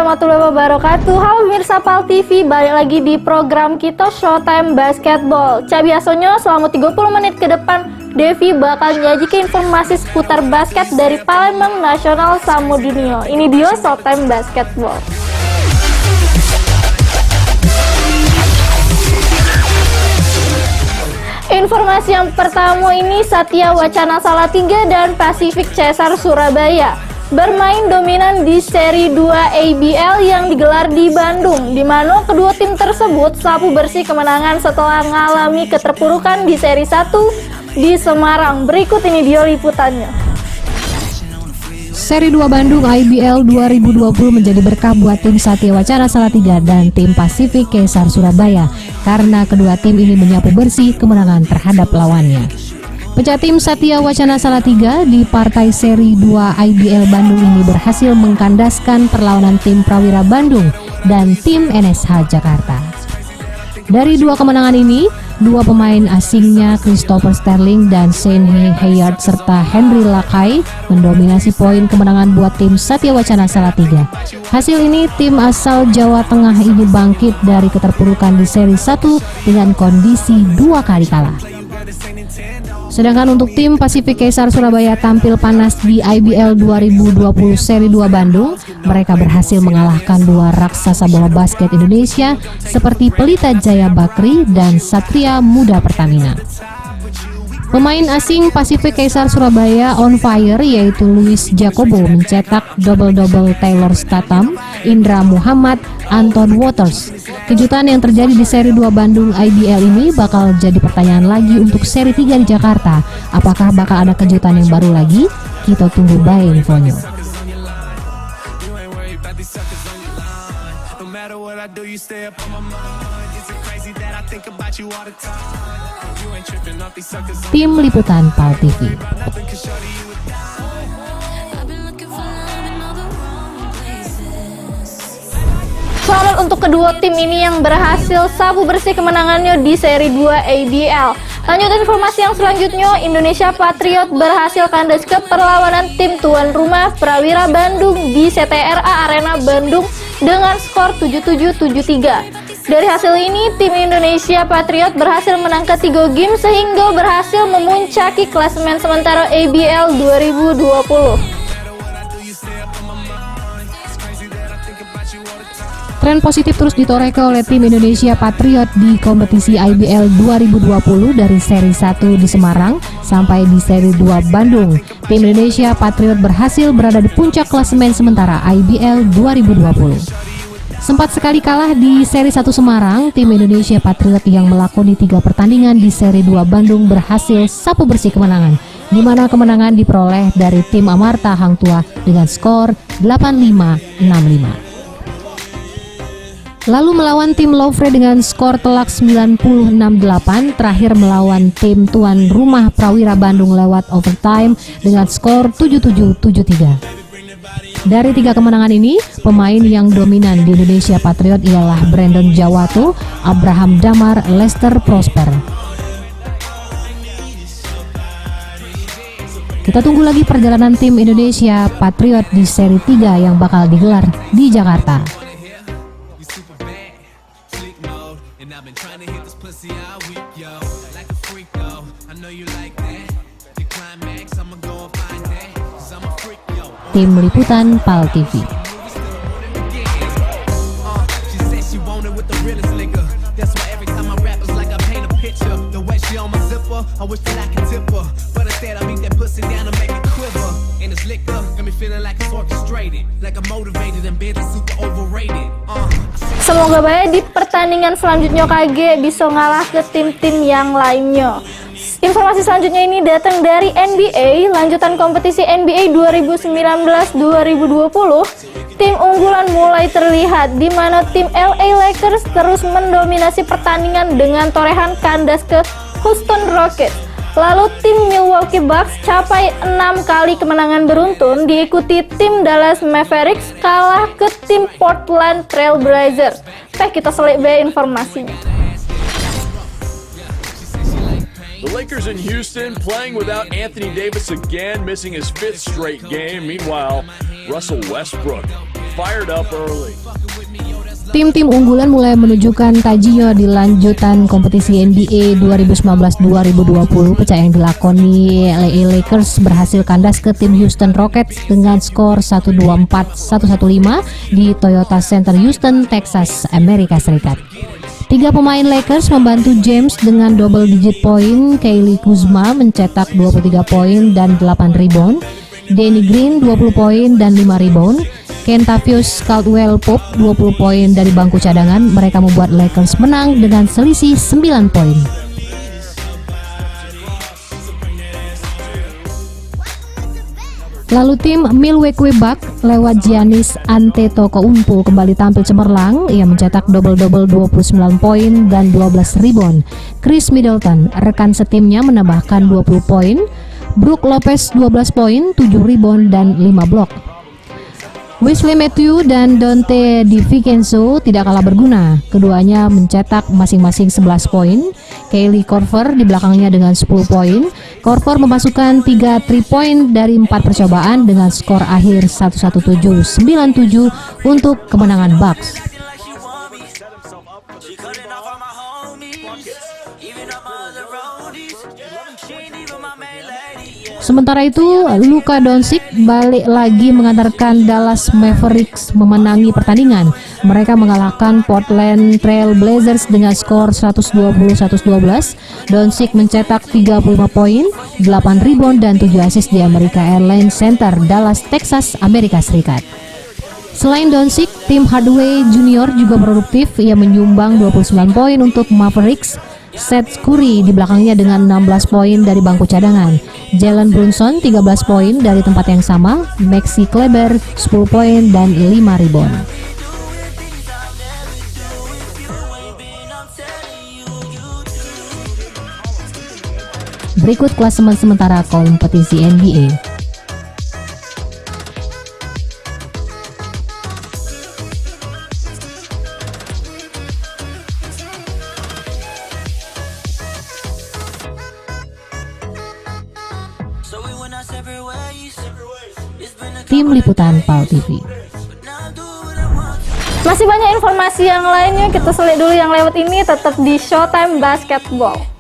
warahmatullahi wabarakatuh. Halo pemirsa PAL TV, balik lagi di program kita Showtime Basketball. Cabiasonyo selama 30 menit ke depan Devi bakal nyajikin informasi seputar basket dari Palembang Nasional Samudinio. Ini dia Showtime Basketball. Informasi yang pertama ini, Satya Wacana Salatiga dan Pasifik Cesar Surabaya bermain dominan di seri 2 ABL yang digelar di Bandung, di mana kedua tim tersebut sapu bersih kemenangan setelah mengalami keterpurukan di seri 1 di Semarang. Berikut ini dia liputannya. Seri 2 Bandung IBL 2020 menjadi berkah buat tim Satya Wacana Salatiga dan tim Pasifik Cesar Surabaya karena kedua tim ini menyapu bersih kemenangan terhadap lawannya. Pecatim Satya Wacana Salatiga di partai seri 2 IBL Bandung ini berhasil mengkandaskan perlawanan tim Prawira Bandung dan tim NSH Jakarta. Dari dua kemenangan ini, dua pemain asingnya Christopher Sterling dan Shane Hayard serta Henry Lakai mendominasi poin kemenangan buat tim Satya Wacana Salatiga. Hasil ini, tim asal Jawa Tengah ini bangkit dari keterpurukan di seri 1 dengan kondisi 2 kali kalah. Sedangkan untuk tim Pasifik Cesar Surabaya tampil panas di IBL 2020 seri 2 Bandung, mereka berhasil mengalahkan dua raksasa bola basket Indonesia seperti Pelita Jaya Bakri dan Satria Muda Pertamina. Pemain asing Pasifik Cesar Surabaya on fire yaitu Luis Jacobo mencetak double-double Taylor Statham, Indra Muhammad, Anton Waters. Kejutan yang terjadi di seri 2 Bandung IBL ini bakal jadi pertanyaan lagi untuk seri 3 di Jakarta. Apakah bakal ada kejutan yang baru lagi? Kita tunggu bae infonya. Tim Liputan PAL TV. Selamat untuk kedua tim ini yang berhasil sapu bersih kemenangannya di seri 2 ABL. Lanjut informasi yang selanjutnya, Indonesia Patriot berhasil kandas ke perlawanan tim tuan rumah Prawira Bandung di CTRA Arena Bandung dengan skor 77-73. Dari hasil ini, tim Indonesia Patriot berhasil menang ketiga game sehingga berhasil memuncaki klasemen sementara ABL 2020. Tren positif terus ditorehkan oleh tim Indonesia Patriot di kompetisi IBL 2020 dari seri 1 di Semarang sampai di seri 2 Bandung. Tim Indonesia Patriot berhasil berada di puncak klasemen sementara IBL 2020. Sempat sekali kalah di seri 1 Semarang, tim Indonesia Patriot yang melakoni 3 pertandingan di seri 2 Bandung berhasil sapu bersih kemenangan, di mana kemenangan diperoleh dari tim Amarta Hang Tua dengan skor 85-65. Lalu melawan tim Lovre dengan skor telak 96-68, terakhir melawan tim tuan rumah Prawira Bandung lewat overtime dengan skor 77-73. Dari 3 kemenangan ini, pemain yang dominan di Indonesia Patriot ialah Brandon Jawato, Abraham Damar, Lester Prosper. Kita tunggu lagi perjalanan tim Indonesia Patriot di seri 3 yang bakal digelar di Jakarta. Tim Liputan PAL TV. Semoga baik di pertandingan selanjutnya KG bisa ngalah ke tim-tim yang lainnya. Informasi selanjutnya ini datang dari NBA, lanjutan kompetisi NBA 2019-2020. Tim unggulan mulai terlihat di mana tim LA Lakers terus mendominasi pertandingan dengan torehan kandas ke Houston Rockets. Lalu tim Milwaukee Bucks capai 6 kali kemenangan beruntun, diikuti tim Dallas Mavericks kalah ke tim Portland Trail Blazers. Kita selek bae informasinya. The Lakers in Houston playing without Anthony Davis again, missing his 5th straight game. Meanwhile, Russell Westbrook fired up early. Tim-tim unggulan mulai menunjukkan tajinya di lanjutan kompetisi NBA 2019-2020. Pecah yang dilakoni LA Lakers berhasil kandas ke tim Houston Rockets dengan skor 124-115 di Toyota Center Houston, Texas, Amerika Serikat. 3 pemain Lakers membantu James dengan double digit poin. Kyle Kuzma mencetak 23 poin dan 8 rebound. Danny Green 20 poin dan 5 rebound. Kentavious Caldwell-Pope 20 poin dari bangku cadangan. Mereka membuat Lakers menang dengan selisih 9 poin. Lalu tim Milwaukee Bucks lewat Giannis Antetokounmpo kembali tampil cemerlang. Ia mencetak double-double 29 poin dan 12 rebound. Chris Middleton, rekan setimnya, menambahkan 20 poin. Brook Lopez 12 poin, 7 rebound dan 5 blok. Wesley Matthews dan Dante DiVincenzo tidak kalah berguna. Keduanya mencetak masing-masing 11 poin. Kyle Korver di belakangnya dengan 10 poin. Korver memasukkan 3 3 poin dari 4 percobaan dengan skor akhir 117-97 untuk kemenangan Bucks. Sementara itu, Luka Doncic balik lagi mengantarkan Dallas Mavericks memenangi pertandingan. Mereka mengalahkan Portland Trail Blazers dengan skor 120-112. Doncic mencetak 35 poin, 8 rebound dan 7 assist di America Airlines Center, Dallas, Texas, Amerika Serikat. Selain Doncic, tim Hardaway Jr. juga produktif. Ia menyumbang 29 poin untuk Mavericks. Seth Curry di belakangnya dengan 16 poin dari bangku cadangan. Jalen Brunson 13 poin dari tempat yang sama. Maxi Kleber 10 poin dan 5 rebound. Berikut klasemen sementara kompetisi NBA. Tim Liputan PAL TV. Masih banyak informasi yang lainnya, kita selik dulu yang lewat ini tetap di Showtime Basketball.